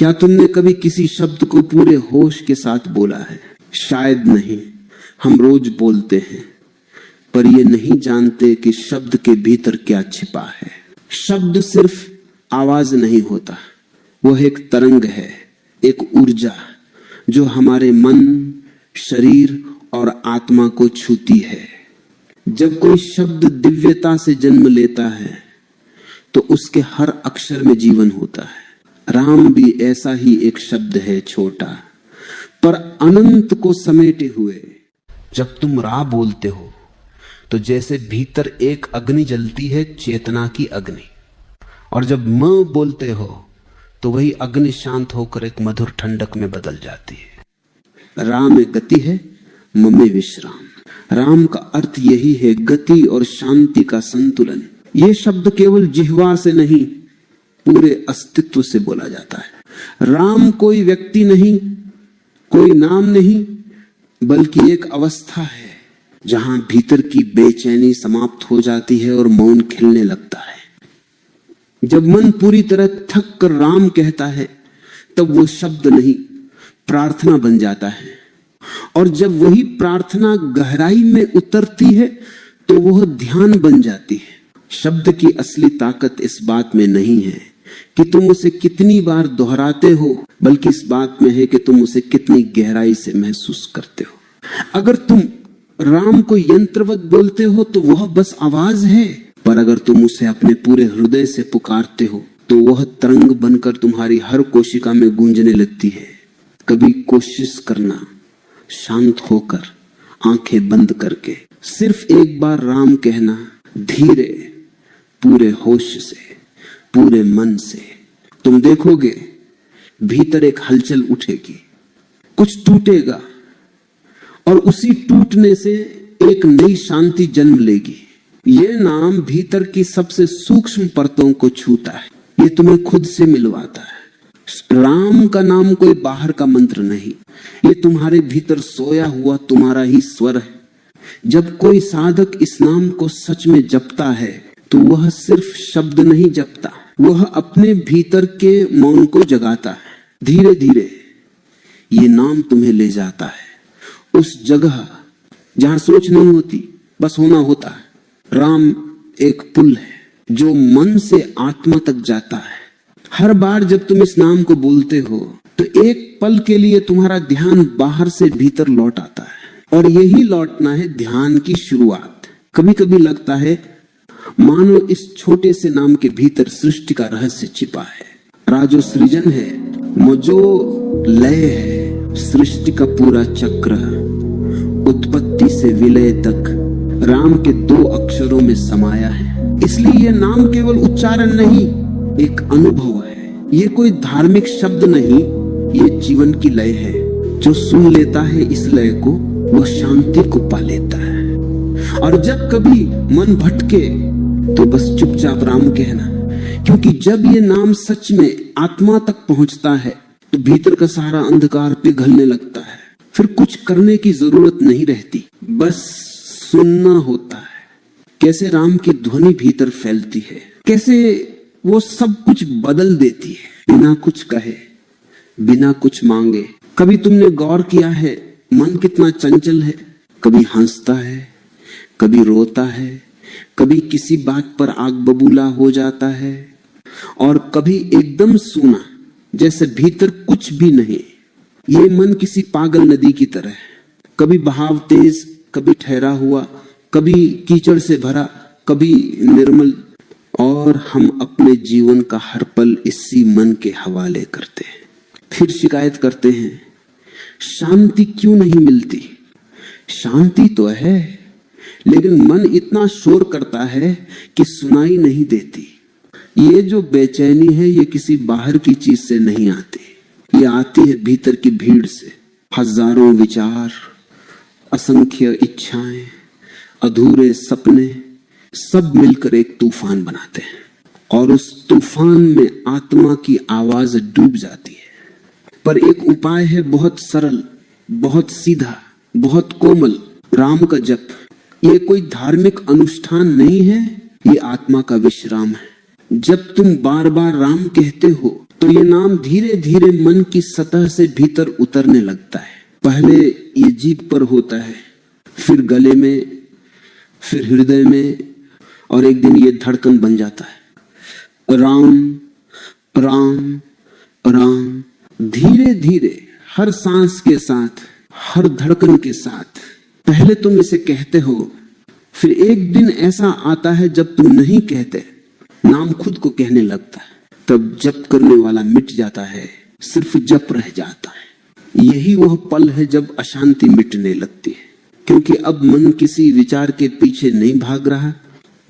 क्या तुमने कभी किसी शब्द को पूरे होश के साथ बोला है? शायद नहीं। हम रोज बोलते हैं, पर ये नहीं जानते कि शब्द के भीतर क्या छिपा है। शब्द सिर्फ आवाज नहीं होता, वह एक तरंग है, एक ऊर्जा जो हमारे मन, शरीर और आत्मा को छूती है। जब कोई शब्द दिव्यता से जन्म लेता है तो उसके हर अक्षर में जीवन होता है। राम भी ऐसा ही एक शब्द है, छोटा पर अनंत को समेटे हुए। जब तुम रा बोलते हो तो जैसे भीतर एक अग्नि जलती है, चेतना की अग्नि, और जब म बोलते हो तो वही अग्नि शांत होकर एक मधुर ठंडक में बदल जाती है। रा में गति है, म में विश्राम। राम का अर्थ यही है, गति और शांति का संतुलन। ये शब्द केवल जिह्वा से नहीं, पूरे अस्तित्व से बोला जाता है। राम कोई व्यक्ति नहीं, कोई नाम नहीं, बल्कि एक अवस्था है जहां भीतर की बेचैनी समाप्त हो जाती है और मौन खिलने लगता है। जब मन पूरी तरह थक कर राम कहता है तब वो शब्द नहीं, प्रार्थना बन जाता है। और जब वही प्रार्थना गहराई में उतरती है तो वह ध्यान बन जाती है। शब्द की असली ताकत इस बात में नहीं है कि तुम उसे कितनी बार दोहराते हो, बल्कि इस बात में है कि तुम उसे कितनी गहराई से महसूस करते हो। अगर तुम राम को यंत्रवत बोलते हो तो वह बस आवाज है, पर अगर तुम उसे अपने पूरे हृदय से पुकारते हो तो वह तरंग बनकर तुम्हारी हर कोशिका में गूंजने लगती है। कभी कोशिश करना, शांत होकर, आंखें बंद करके सिर्फ एक बार राम कहना, धीरे, पूरे होश से, पूरे मन से। तुम देखोगे भीतर एक हलचल उठेगी, कुछ टूटेगा और उसी टूटने से एक नई शांति जन्म लेगी। ये नाम भीतर की सबसे सूक्ष्म परतों को छूता है, ये तुम्हें खुद से मिलवाता है। राम का नाम कोई बाहर का मंत्र नहीं, ये तुम्हारे भीतर सोया हुआ तुम्हारा ही स्वर है। जब कोई साधक इस नाम को सच में जपता है तो वह सिर्फ शब्द नहीं जपता, वह अपने भीतर के मौन को जगाता है। धीरे धीरे ये नाम तुम्हें ले जाता है उस जगह जहां सोच नहीं होती, बस होना होता है। राम एक पुल है जो मन से आत्मा तक जाता है। हर बार जब तुम इस नाम को बोलते हो तो एक पल के लिए तुम्हारा ध्यान बाहर से भीतर लौट आता है, और यही लौटना है ध्यान की शुरुआत। कभी कभी लगता है मानो इस छोटे से नाम के भीतर सृष्टि का रहस्य छिपा है। राजो सृजन है, मुझो लय है, सृष्टि का पूरा चक्र, उत्पत्ति से विलय तक राम के 2 अक्षरों में समाया है। इसलिए ये नाम केवल उच्चारण नहीं, एक अनुभव है। ये कोई धार्मिक शब्द नहीं, ये जीवन की लय है। जो सुन लेता है इस लय को, वह शांति को पा लेता है। और जब कभी मन भटके तो बस चुपचाप राम कहना, क्योंकि जब ये नाम सच में आत्मा तक पहुंचता है तो भीतर का सारा अंधकार पिघलने लगता है। फिर कुछ करने की जरूरत नहीं रहती, बस सुनना होता है। कैसे राम की ध्वनि भीतर फैलती है, कैसे वो सब कुछ बदल देती है, बिना कुछ कहे, बिना कुछ मांगे। कभी तुमने गौर किया है मन कितना चंचल है? कभी हंसता है, कभी रोता है, कभी किसी बात पर आग बबूला हो जाता है, और कभी एकदम सूना, जैसे भीतर कुछ भी नहीं। ये मन किसी पागल नदी की तरह है, कभी बहाव तेज, कभी ठहरा हुआ, कभी कीचड़ से भरा, कभी निर्मल। और हम अपने जीवन का हर पल इसी मन के हवाले करते हैं। फिर शिकायत करते हैं शांति क्यों नहीं मिलती। शांति तो है, लेकिन मन इतना शोर करता है कि सुनाई नहीं देती। ये जो बेचैनी है ये किसी बाहर की चीज से नहीं आती, ये आती है भीतर की भीड़ से। हजारों विचार, असंख्य इच्छाएं, अधूरे सपने, सब मिलकर एक तूफान बनाते हैं, और उस तूफान में आत्मा की आवाज डूब जाती है। पर एक उपाय है, बहुत सरल, बहुत सीधा, बहुत कोमल, राम का जप। ये कोई धार्मिक अनुष्ठान नहीं है, ये आत्मा का विश्राम है। जब तुम बार बार राम कहते हो तो ये नाम धीरे धीरे मन की सतह से भीतर उतरने लगता है। पहले ये जीभ पर होता है, फिर गले में, फिर हृदय में, और एक दिन ये धड़कन बन जाता है। राम राम राम। धीरे धीरे हर सांस के साथ, हर धड़कन के साथ पहले तुम इसे कहते हो, फिर एक दिन ऐसा आता है जब तुम नहीं कहते, नाम खुद को कहने लगता है। तब जप करने वाला मिट जाता है, सिर्फ जप रह जाता है। यही वह पल है जब अशांति मिटने लगती है, क्योंकि अब मन किसी विचार के पीछे नहीं भाग रहा,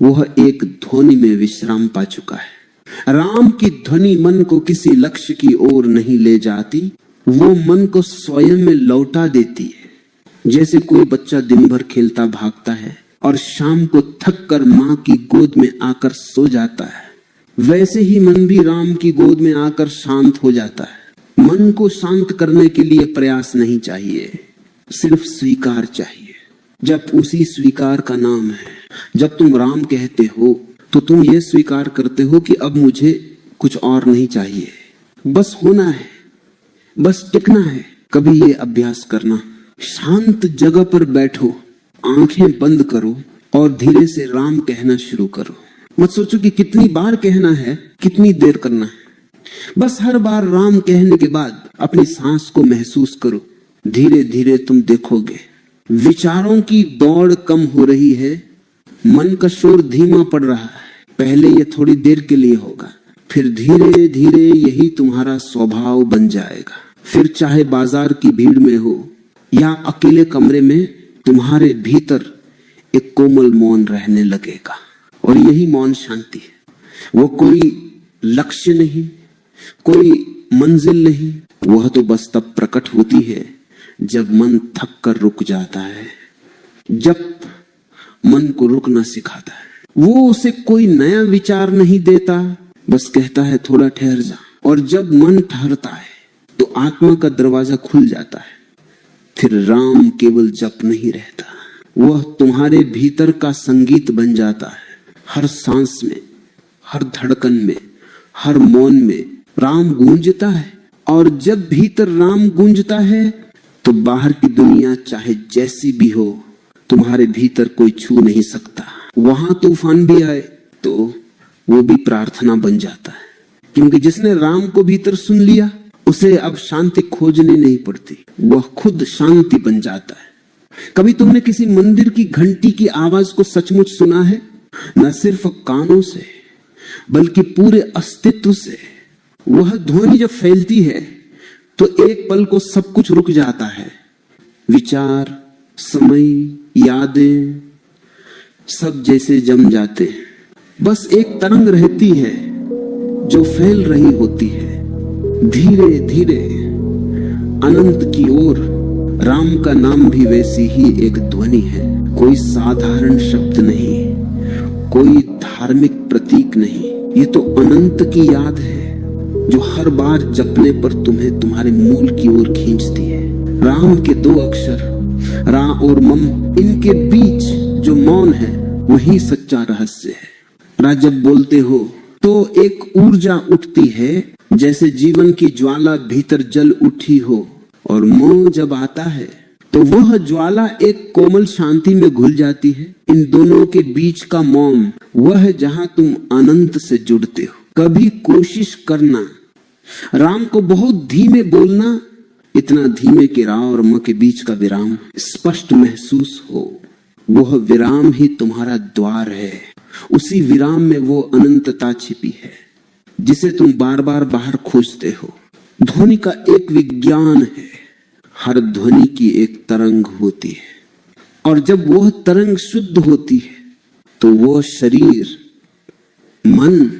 वह एक ध्वनि में विश्राम पा चुका है। राम की ध्वनि मन को किसी लक्ष्य की ओर नहीं ले जाती, वो मन को स्वयं में लौटा देती है। जैसे कोई बच्चा दिन भर खेलता भागता है और शाम को थक कर मां की गोद में आकर सो जाता है, वैसे ही मन भी राम की गोद में आकर शांत हो जाता है। मन को शांत करने के लिए प्रयास नहीं चाहिए, सिर्फ स्वीकार चाहिए। जब उसी स्वीकार का नाम है। जब तुम राम कहते हो तो तुम ये स्वीकार करते हो कि अब मुझे कुछ और नहीं चाहिए, बस होना है, बस टिकना है। कभी ये अभ्यास करना, शांत जगह पर बैठो, आंखें बंद करो और धीरे से राम कहना शुरू करो। मत सोचो कि कितनी बार कहना है, कितनी देर करना है। बस हर बार राम कहने के बाद अपनी सांस को महसूस करो। धीरे धीरे तुम देखोगे विचारों की दौड़ कम हो रही है, मन का शोर धीमा पड़ रहा है। पहले ये थोड़ी देर के लिए होगा, फिर धीरे धीरे यही तुम्हारा स्वभाव बन जाएगा। फिर चाहे बाजार की भीड़ में हो या अकेले कमरे में, तुम्हारे भीतर एक कोमल मौन रहने लगेगा। और यही मौन शांति है। वो कोई लक्ष्य नहीं, कोई मंजिल नहीं, वह तो बस तब प्रकट होती है जब मन थक कर रुक जाता है, जब मन को रुकना सिखाता है। वो उसे कोई नया विचार नहीं देता, बस कहता है थोड़ा ठहर जा। और जब मन ठहरता है तो आत्मा का दरवाजा खुल जाता है। फिर राम केवल जप नहीं रहता, वह तुम्हारे भीतर का संगीत बन जाता है। हर सांस में, हर धड़कन में, हर मौन में राम गूंजता है। और जब भीतर राम गूंजता है तो बाहर की दुनिया चाहे जैसी भी हो, तुम्हारे भीतर कोई छू नहीं सकता। वहां तूफान भी आए तो वो भी प्रार्थना बन जाता है, क्योंकि जिसने राम को भीतर सुन लिया उसे अब शांति खोजनी नहीं पड़ती, वह खुद शांति बन जाता है। कभी तुमने किसी मंदिर की घंटी की आवाज को सचमुच सुना है? न सिर्फ कानों से बल्कि पूरे अस्तित्व से। वह ध्वनि जब फैलती है तो एक पल को सब कुछ रुक जाता है। विचार, समय, यादें सब जैसे जम जाते हैं। बस एक तरंग रहती है जो फैल रही होती है धीरे धीरे अनंत की ओर। राम का नाम भी वैसी ही एक ध्वनि है, कोई साधारण शब्द नहीं, कोई धार्मिक प्रतीक नहीं। ये तो अनंत की याद है जो हर बार जपने पर तुम्हें तुम्हारे मूल की ओर खींचती है। राम के दो अक्षर रा और मम, इनके बीच जो मौन है वही सच्चा रहस्य है। रा जब बोलते हो तो एक ऊर्जा उठती है, जैसे जीवन की ज्वाला भीतर जल उठी हो। और मौ जब आता है तो वह ज्वाला एक कोमल शांति में घुल जाती है। इन दोनों के बीच का मौन वह है जहां तुम अनंत से जुड़ते हो। कभी कोशिश करना राम को बहुत धीमे बोलना, इतना धीमे कि रा और म के बीच का विराम स्पष्ट महसूस हो। वह विराम ही तुम्हारा द्वार है। उसी विराम में वो अनंतता छिपी है जिसे तुम बार बार बाहर खोजते हो। ध्वनि का एक विज्ञान है, हर ध्वनि की एक तरंग होती है, और जब वह तरंग शुद्ध होती है तो वह शरीर, मन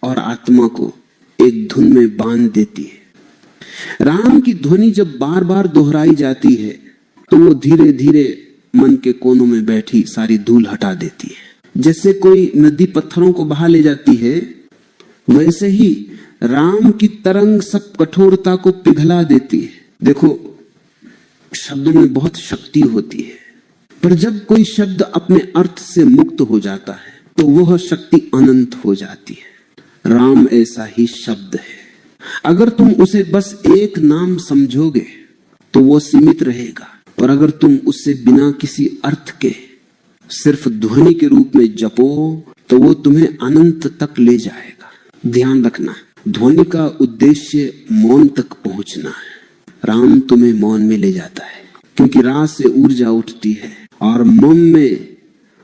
और आत्मा को एक धुन में बांध देती है। राम की ध्वनि जब बार बार दोहराई जाती है तो वो धीरे धीरे मन के कोनों में बैठी सारी धूल हटा देती है। जैसे कोई नदी पत्थरों को बहा ले जाती है, वैसे ही राम की तरंग सब कठोरता को पिघला देती है। देखो, शब्दों में बहुत शक्ति होती है, पर जब कोई शब्द अपने अर्थ से मुक्त हो जाता है तो वह शक्ति अनंत हो जाती है। राम ऐसा ही शब्द है। अगर तुम उसे बस एक नाम समझोगे तो वो सीमित रहेगा, और अगर तुम उससे बिना किसी अर्थ के सिर्फ ध्वनि के रूप में जपो तो वो तुम्हें अनंत तक ले जाएगा। ध्यान रखना, ध्वनि का उद्देश्य मौन तक पहुंचना है। राम तुम्हें मौन में ले जाता है, क्योंकि रात से ऊर्जा उठती है और मौन में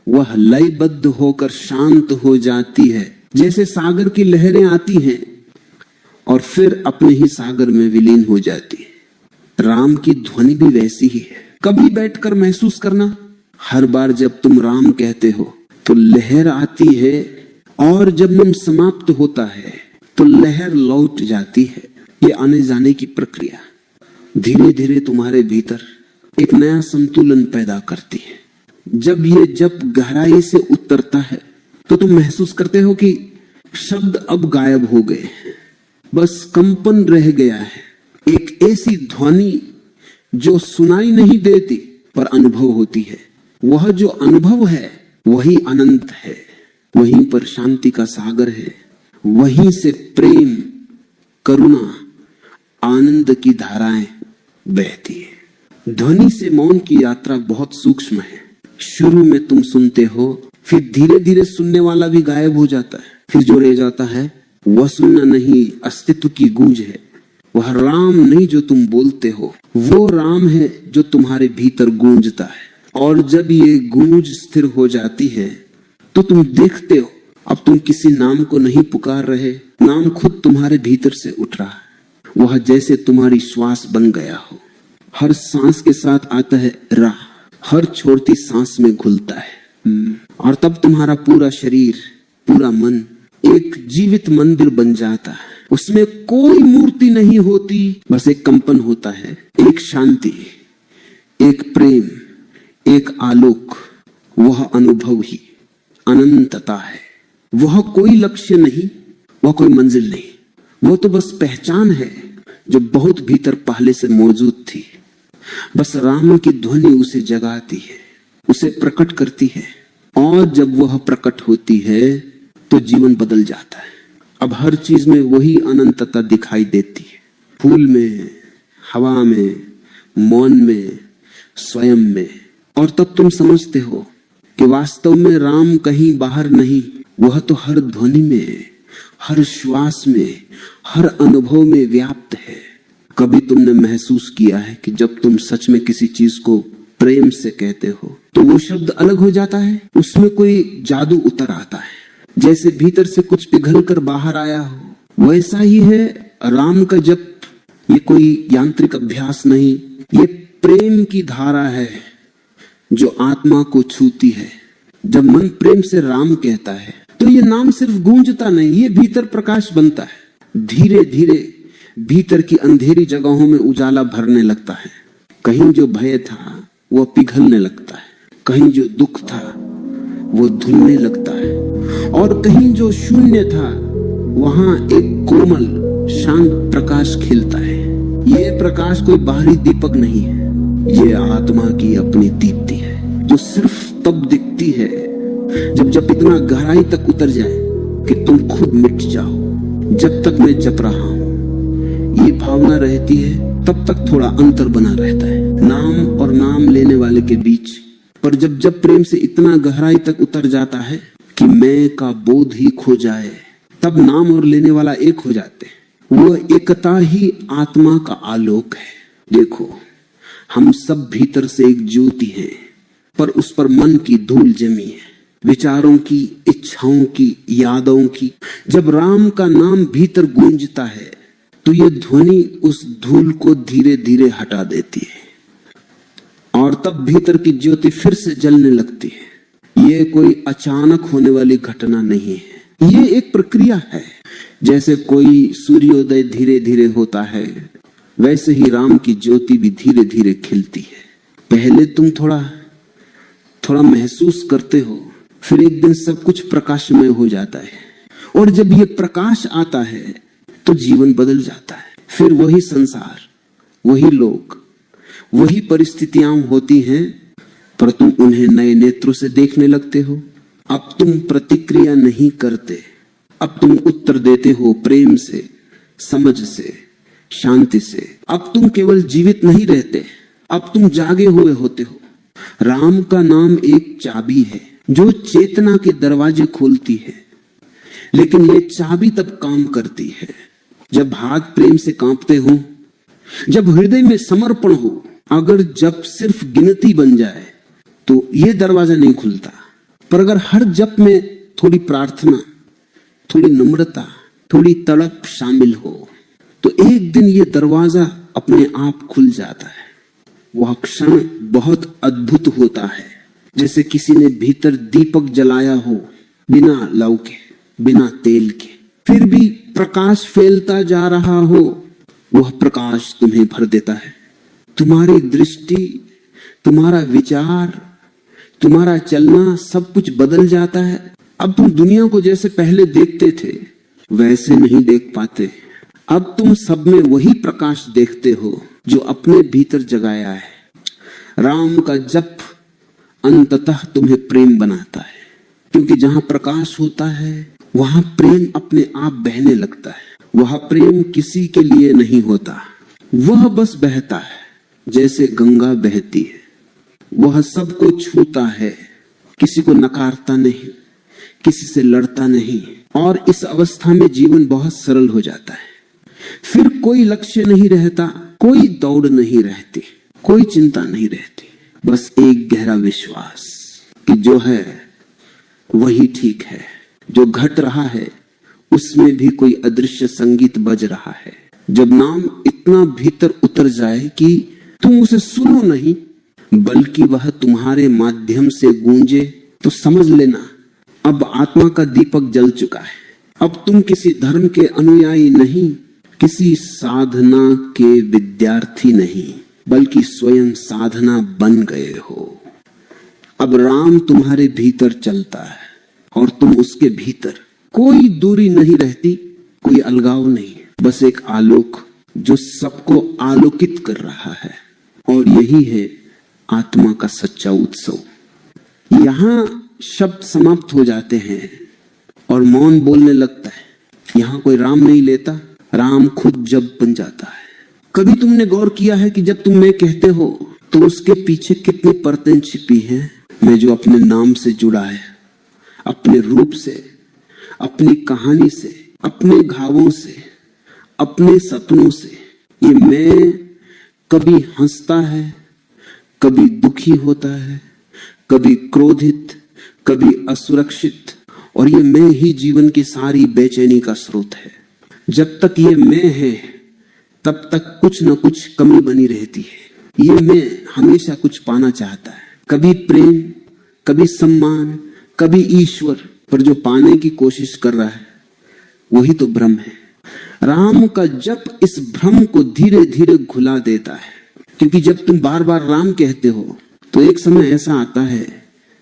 वह लयबद्ध होकर शांत हो जाती है। जैसे सागर की लहरें आती हैं और फिर अपने ही सागर में विलीन हो जाती है। राम की ध्वनि भी वैसी ही है। कभी बैठकर महसूस करना, हर बार जब तुम राम कहते हो तो लहर आती है, और जब मन समाप्त होता है तो लहर लौट जाती है। ये आने जाने की प्रक्रिया धीरे धीरे तुम्हारे भीतर एक नया संतुलन पैदा करती है। जब ये जप गहराई से उतरता है तो तुम महसूस करते हो कि शब्द अब गायब हो गए, बस कंपन रह गया है। एक ऐसी ध्वनि जो सुनाई नहीं देती पर अनुभव होती है। वह जो अनुभव है वही अनंत है, वहीं पर शांति का सागर है, वहीं से प्रेम, करुणा, आनंद की धाराएं बहती है। ध्वनि से मौन की यात्रा बहुत सूक्ष्म है। शुरू में तुम सुनते हो, फिर धीरे धीरे सुनने वाला भी गायब हो जाता है। फिर जो रह जाता है वह सुनना नहीं, अस्तित्व की गूंज है। वह राम नहीं जो तुम बोलते हो, वो राम है जो तुम्हारे भीतर गूंजता है। और जब ये गूंज स्थिर हो जाती है तो तुम देखते हो अब तुम किसी नाम को नहीं पुकार रहे, नाम खुद तुम्हारे भीतर से उठ रहा है। वह जैसे तुम्हारी श्वास बन गया हो। हर सांस के साथ आता है रा, हर छोड़ती सांस में घुलता है, और तब तुम्हारा पूरा शरीर, पूरा मन एक जीवित मंदिर बन जाता है। उसमें कोई मूर्ति नहीं होती, बस एक कंपन होता है, एक शांति, एक प्रेम, एक आलोक। वह अनुभव ही अनंतता है। वह कोई लक्ष्य नहीं, वह कोई मंजिल नहीं, वो तो बस पहचान है जो बहुत भीतर पहले से मौजूद थी। बस राम की ध्वनि उसे जगाती है, उसे प्रकट करती है, और जब वह प्रकट होती है तो जीवन बदल जाता है। अब हर चीज में वही अनंतता दिखाई देती है, फूल में, हवा में, मौन में, स्वयं में। और तब तुम समझते हो कि वास्तव में राम कहीं बाहर नहीं, वह तो हर ध्वनि में, हर श्वास में, हर अनुभव में व्याप्त है। कभी तुमने महसूस किया है कि जब तुम सच में किसी चीज को प्रेम से कहते हो तो वो शब्द अलग हो जाता है, उसमें कोई जादू उतर आता है, जैसे भीतर से कुछ पिघल कर बाहर आया हो। वैसा ही है राम का जप। ये कोई यांत्रिक अभ्यास नहीं, ये प्रेम की धारा है जो आत्मा को छूती है। जब मन प्रेम से राम कहता है तो ये नाम सिर्फ गूंजता नहीं, ये भीतर प्रकाश बनता है। धीरे धीरे भीतर की अंधेरी जगहों में उजाला भरने लगता है। कहीं जो भय था वो पिघलने लगता है, कहीं जो दुख था वो धुलने लगता है, और कहीं जो शून्य था वहां एक कोमल शांत प्रकाश खिलता है। ये प्रकाश कोई बाहरी दीपक नहीं है, ये आत्मा की अपनी दीप्ति है, जो सिर्फ तब दिखती है जब इतना गहराई तक उतर जाए कि तुम खुद मिट जाओ। जब तक मैं जप रहा हूं ये भावना रहती है, तब तक थोड़ा अंतर बना रहता है नाम और नाम लेने वाले के बीच। पर जब प्रेम से इतना गहराई तक उतर जाता है कि मैं का बोध ही खो जाए, तब नाम और लेने वाला एक हो जाते हैं। वो एकता ही आत्मा का आलोक है। देखो, हम सब भीतर से एक ज्योति है, पर उस पर मन की धूल जमी है, विचारों की, इच्छाओं की, यादों की। जब राम का नाम भीतर गूंजता है तो ये ध्वनि उस धूल को धीरे धीरे हटा देती है, और तब भीतर की ज्योति फिर से जलने लगती है। ये कोई अचानक होने वाली घटना नहीं है, ये एक प्रक्रिया है। जैसे कोई सूर्योदय धीरे धीरे होता है, वैसे ही राम की ज्योति भी धीरे धीरे खिलती है। पहले तुम थोड़ा महसूस करते हो, फिर एक दिन सब कुछ प्रकाशमय हो जाता है, और जब ये प्रकाश आता है तो जीवन बदल जाता है। फिर वही संसार, वही लोग, वही परिस्थितियां होती हैं, पर तुम उन्हें नए नेत्रों से देखने लगते हो। अब तुम प्रतिक्रिया नहीं करते, अब तुम उत्तर देते हो प्रेम से, समझ से, शांति से। अब तुम केवल जीवित नहीं रहते, अब तुम जागे हुए होते हो। राम का नाम एक चाबी है जो चेतना के दरवाजे खोलती है, लेकिन ये चाबी तब काम करती है जब हाथ प्रेम से कांपते हो, जब हृदय में समर्पण हो। अगर जब सिर्फ गिनती बन जाए तो ये दरवाजा नहीं खुलता, पर अगर हर जप में थोड़ी प्रार्थना, थोड़ी नम्रता, थोड़ी तड़प शामिल हो तो एक दिन ये दरवाजा अपने आप खुल जाता है। वह क्षण बहुत अद्भुत होता है, जैसे किसी ने भीतर दीपक जलाया हो, बिना लौ के, बिना तेल के, फिर भी प्रकाश फैलता जा रहा हो। वह प्रकाश तुम्हें भर देता है। तुम्हारी दृष्टि, तुम्हारा विचार, तुम्हारा चलना, सब कुछ बदल जाता है। अब तुम दुनिया को जैसे पहले देखते थे वैसे नहीं देख पाते। अब तुम सब में वही प्रकाश देखते हो जो अपने भीतर जगाया है। राम का जप अंततः तुम्हें प्रेम बनाता है, क्योंकि जहां प्रकाश होता है वहां प्रेम अपने आप बहने लगता है। वह प्रेम किसी के लिए नहीं होता, वह बस बहता है जैसे गंगा बहती है। वह सबको छूता है, किसी को नकारता नहीं, किसी से लड़ता नहीं, और इस अवस्था में जीवन बहुत सरल हो जाता है। फिर कोई लक्ष्य नहीं रहता, कोई दौड़ नहीं रहती, कोई चिंता नहीं रहती, बस एक गहरा विश्वास कि जो है वही ठीक है। जो घट रहा है उसमें भी कोई अदृश्य संगीत बज रहा है। जब नाम इतना भीतर उतर जाए कि तुम उसे सुनो नहीं बल्कि वह तुम्हारे माध्यम से गूंजे, तो समझ लेना अब आत्मा का दीपक जल चुका है। अब तुम किसी धर्म के अनुयायी नहीं, किसी साधना के विद्यार्थी नहीं, बल्कि स्वयं साधना बन गए हो। अब राम तुम्हारे भीतर चलता है और तुम उसके भीतर। कोई दूरी नहीं रहती, कोई अलगाव नहीं, बस एक आलोक जो सबको आलोकित कर रहा है। और यही है आत्मा का सच्चा उत्सव। यहां शब्द समाप्त हो जाते हैं और मौन बोलने लगता है। यहां कोई राम नहीं लेता, राम खुद जब बन जाता है। कभी तुमने गौर किया है कि जब तुम मैं कहते हो तो उसके पीछे कितनी परतें छिपी हैं? मैं जो अपने नाम से जुड़ा है, अपने रूप से, अपनी कहानी से, अपने घावों से, अपने सपनों से। ये मैं कभी हंसता है, कभी दुखी होता है, कभी क्रोधित, कभी असुरक्षित, और ये मैं ही जीवन की सारी बेचैनी का स्रोत है। जब तक ये मैं है तब तक कुछ न कुछ कमी बनी रहती है। ये मैं हमेशा कुछ पाना चाहता है, कभी प्रेम, कभी सम्मान, कभी ईश्वर, पर जो पाने की कोशिश कर रहा है वही तो भ्रम है। राम का जप इस भ्रम को धीरे धीरे घुला देता है, क्योंकि जब तुम बार बार राम कहते हो तो एक समय ऐसा आता है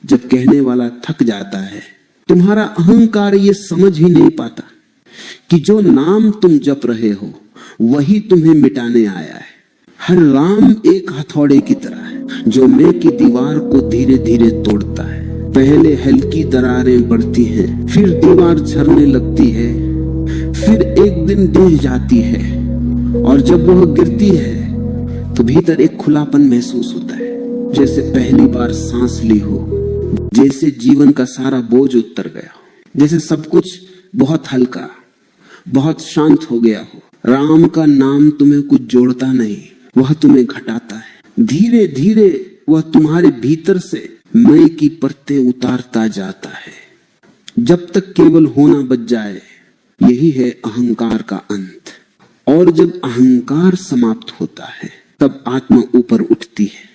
जब कहने वाला थक जाता है। तुम्हारा अहंकार ये समझ ही नहीं पाता कि जो नाम तुम जप रहे हो वही तुम्हें मिटाने आया है। हर राम एक हथौड़े की तरह है जो मैं की दीवार को धीरे धीरे तोड़ता है। पहले हल्की दरारें बढ़ती हैं, फिर दीवार झरने लगती है, फिर एक दिन ढह जाती है, और जब वह गिरती है तो भीतर एक खुलापन महसूस होता है, जैसे पहली बार सांस ली हो, जैसे जीवन का सारा बोझ उतर गया हो, जैसे सब कुछ बहुत हल्का, बहुत शांत हो गया हो। राम का नाम तुम्हें कुछ जोड़ता नहीं, वह तुम्हें घटाता है। धीरे धीरे वह तुम्हारे भीतर से मैं की परतें उतारता जाता है, जब तक केवल होना बच जाए। यही है अहंकार का अंत। और जब अहंकार समाप्त होता है तब आत्मा ऊपर उठती है।